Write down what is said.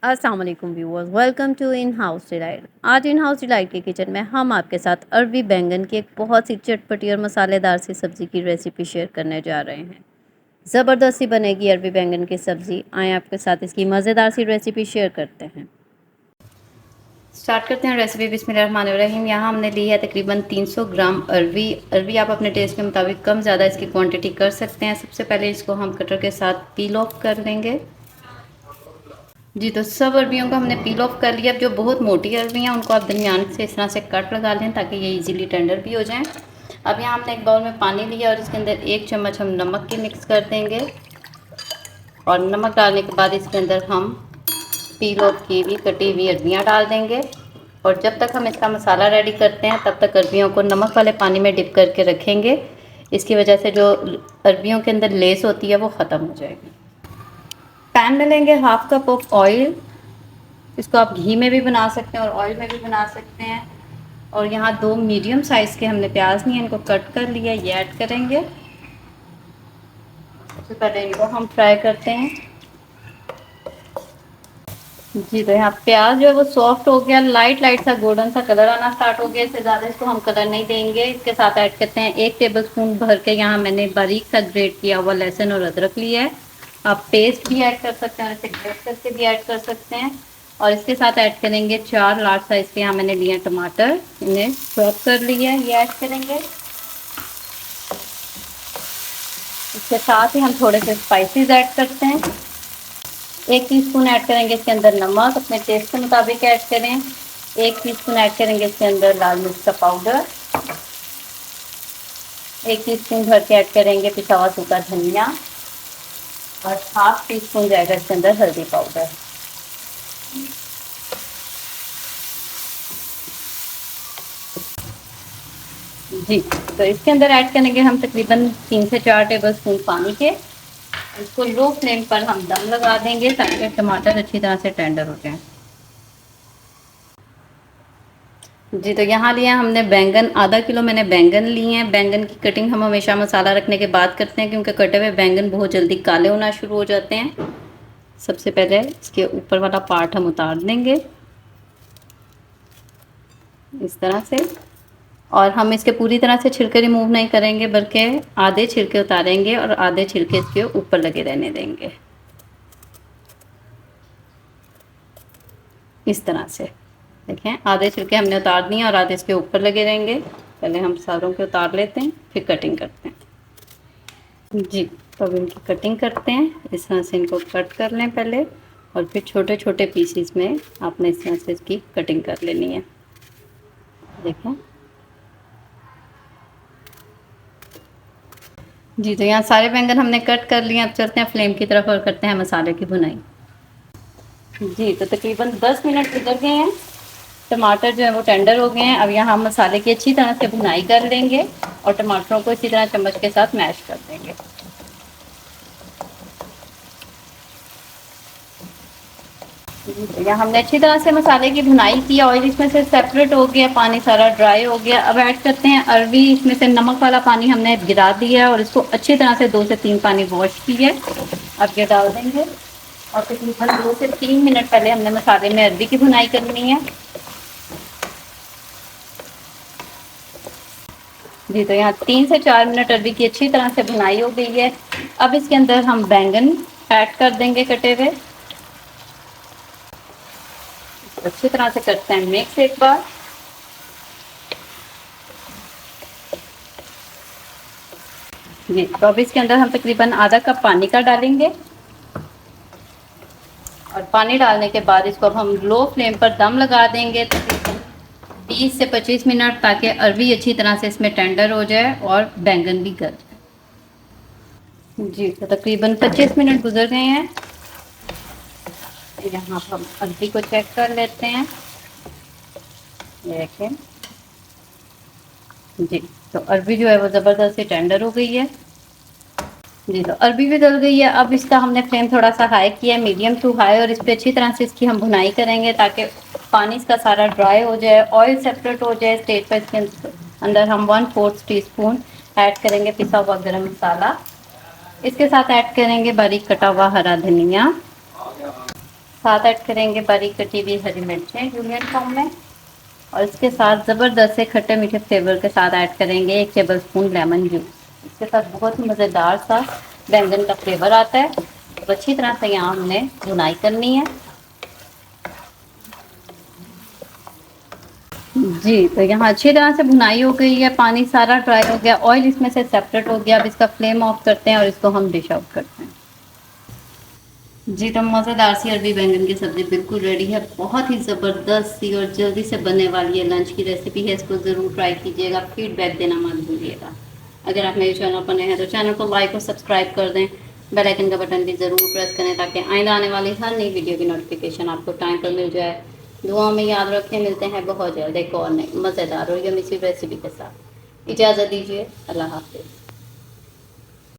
अस्सलाम वालेकुम viewers, welcome to In House Delight. आज इन हाउस डिलाइट के किचन में हम आपके साथ अरबी बैंगन की एक बहुत सी चटपटी और मसालेदार सी सब्ज़ी की रेसिपी शेयर करने जा रहे हैं। ज़बरदस्त सी बनेगी अरबी बैंगन की सब्ज़ी। आए आपके साथ इसकी मज़ेदार सी रेसिपी शेयर करते हैं। स्टार्ट करते हैं रेसिपी। बिस्मिल्लाहिर्रहमानिर्रहीम। यहाँ हमने ली है तकरीबन 300 ग्राम अरबी। अरबी आप अपने टेस्ट के मुताबिक कम ज़्यादा इसकी क्वांटिटी कर सकते हैं। सबसे पहले इसको हम कटर के साथ पील ऑफ कर लेंगे। जी, तो सब अरबियों को हमने पील ऑफ कर लिया। अब जो बहुत मोटी अरबियाँ उनको आप दरमियान से इस तरह से कट लगा लें ताकि ये इजीली टेंडर भी हो जाएं। अब यहाँ हमने एक बाउल में पानी लिया और इसके अंदर 1 चम्मच हम नमक की मिक्स कर देंगे और नमक डालने के बाद इसके अंदर हम पील ऑफ की हुई कटी हुई अरबियाँ डाल देंगे। और जब तक हम इसका मसाला रेडी करते हैं तब तक अरबियों को नमक वाले पानी में डिप करके रखेंगे। इसकी वजह से जो अरबियों के अंदर लेस होती है वो ख़त्म हो जाएगी। पैन में लेंगे हाफ कप ऑफ ऑयल। इसको आप घी में भी बना सकते हैं और ऑयल में भी बना सकते हैं। और यहाँ 2 मीडियम साइज़ के हमने प्याज लिए, इनको कट कर लिया, ये ऐड करेंगे। सबसे पहले इनको हम फ्राई करते हैं। जी, तो यहाँ प्याज जो है वो सॉफ्ट हो गया, लाइट सा गोल्डन सा कलर आना स्टार्ट हो गया। इससे ज़्यादा इसको हम कलर नहीं देंगे। इसके साथ ऐड करते हैं 1 टेबलस्पून भर के यहाँ मैंने बारीक सा ग्रेट किया हुआ लहसुन और अदरक लिया है। आप पेस्ट भी ऐड कर सकते हैं और इसे ग्रेट करके भी ऐड कर सकते हैं। और इसके साथ ऐड करेंगे 4 लार्ज साइज़ के यहाँ मैंने लिए टमाटर, इन्हें चॉप कर लिया है, ये ऐड करेंगे। इसके साथ ही हम थोड़े से स्पाइसेस ऐड करते हैं। 1 टीस्पून ऐड करेंगे इसके अंदर नमक, अपने टेस्ट के मुताबिक ऐड करें। 1 टीस्पून ऐड करेंगे इसके अंदर लाल मिर्च का पाउडर। 1 टीस्पून भर के ऐड करेंगे पिसा हुआ सूखा धनिया और हाफ टी स्पून जाएगा इसके अंदर हल्दी पाउडर। जी, तो इसके अंदर ऐड करेंगे हम तकरीबन 3 से 4 टेबलस्पून पानी के। इसको लो फ्लेम पर हम दम लगा देंगे ताकि टमाटर अच्छी तरह से टेंडर हो जाए। जी, तो यहाँ लिया हमने बैंगन, आधा किलो मैंने बैंगन लिए हैं। बैंगन की कटिंग हम हमेशा मसाला रखने के बाद करते हैं क्योंकि कटे हुए बैंगन बहुत जल्दी काले होना शुरू हो जाते हैं। सबसे पहले इसके ऊपर वाला पार्ट हम उतार देंगे इस तरह से। और हम इसके पूरी तरह से छिलके रिमूव नहीं करेंगे बल्कि आधे छिलके उतारेंगे और आधे छिलके इसके ऊपर लगे रहने देंगे इस तरह से। देखें, आधे छिलके हमने उतार दिए और आधे इसके ऊपर लगे रहेंगे। पहले हम सारों के उतार लेते हैं फिर कटिंग करते हैं। जी, तो अब इनकी कटिंग करते हैं। इस तरह से इनको कट कर लें पहले और फिर छोटे छोटे पीसीस में आपने इस तरह से इसकी कटिंग कर लेनी है। देखें जी, तो यहाँ सारे बैंगन हमने कट कर लिए। अब चलते हैं फ्लेम की तरफ और करते हैं मसाले की भुनाई। जी, तो तकरीबन 10 मिनट गुजर गए हैं। टमाटर जो है वो टेंडर हो गए हैं। अब यहाँ हम मसाले की अच्छी तरह से भुनाई कर लेंगे और टमाटरों को इसी तरह चम्मच के साथ मैश कर देंगे। यहाँ हमने अच्छी तरह से मसाले की भुनाई की। ऑयल इसमें से सेपरेट हो गया, पानी सारा ड्राई हो गया। अब ऐड करते हैं अरबी। इसमें से नमक वाला पानी हमने गिरा दिया और इसको अच्छी तरह से 2 से 3 पानी वॉश किए। अब ये डाल देंगे और तकरीबन 2 से 3 मिनट पहले हमने मसाले में अरबी की भुनाई करनी है। जी, तो यहाँ 3 से 4 मिनट अरबी की अच्छी तरह से भुनाई हो गई है। अब इसके अंदर हम बैंगन ऐड कर देंगे कटे हुए। अच्छी तरह से करते हैं मिक्स एक बार। जी, तो अब इसके अंदर हम तकरीबन आधा कप पानी का डालेंगे और पानी डालने के बाद इसको अब हम लो फ्लेम पर दम लगा देंगे तकरीबन 20 से 25 मिनट, ताकि अरबी अच्छी तरह से इसमें टेंडर हो जाए और बैंगन भी गल जाए। जी, तो तकरीबन 25 मिनट गुजर गए हैं। यहाँ पर हम अरबी को चेक कर लेते हैं। देखें जी, तो अरबी जो है वो ज़बरदस्त टेंडर हो गई है। जी, तो अरबी भी गल गई है। अब इसका हमने फ्लेम थोड़ा सा हाई किया है, मीडियम टू हाई, और इस पर अच्छी तरह से इसकी हम भुनाई करेंगे ताकि पानी इसका सारा ड्राई हो जाए, ऑयल सेपरेट हो जाए। स्टेज पर इसके अंदर हम 1/4 टीस्पून ऐड करेंगे पिसा हुआ गरम मसाला। इसके साथ ऐड करेंगे बारीक कटा हुआ हरा धनिया साथ ऐड करेंगे बारीक कटी हुई हरी मिर्चें जूलियन फॉर्म में, और इसके साथ ज़बरदस्त से खट्टे मीठे फ्लेवर के साथ ऐड करेंगे 1 टेबलस्पून लेमन जूस। इसके साथ बहुत ही मज़ेदार सा बैंगन का फ्लेवर आता है। तो अच्छी तरह से यहाँ हमने भुनाई करनी है। जी, तो यहाँ अच्छी तरह से भुनाई हो गई है, पानी सारा ड्राई हो गया, ऑयल इसमें से सेपरेट हो गया। अब इसका फ्लेम ऑफ करते हैं और इसको हम डिश आउट करते हैं। जी, तो मज़ेदार सी अरबी बैंगन की सब्ज़ी बिल्कुल रेडी है। बहुत ही ज़बरदस्त सी और जल्दी से बनने वाली है लंच की रेसिपी है। इसको ज़रूर ट्राई कीजिएगा, फीडबैक देना मत भूलिएगा। अगर आप मेरे चैनल पर नए हैं तो चैनल को लाइक और सब्सक्राइब कर दें। बेल आइकन का बटन भी ज़रूर प्रेस करें ताकि आइंदा आने वाली हर नई वीडियो की नोटिफिकेशन आपको टाइम पर मिल जाए। दुआ में याद रखें, मिलते हैं बहुत जल्द एक और नई मज़ेदार और यम्मी सी रेसिपी के साथ। इजाज़त दीजिए, अल्लाह हाफ़िज़।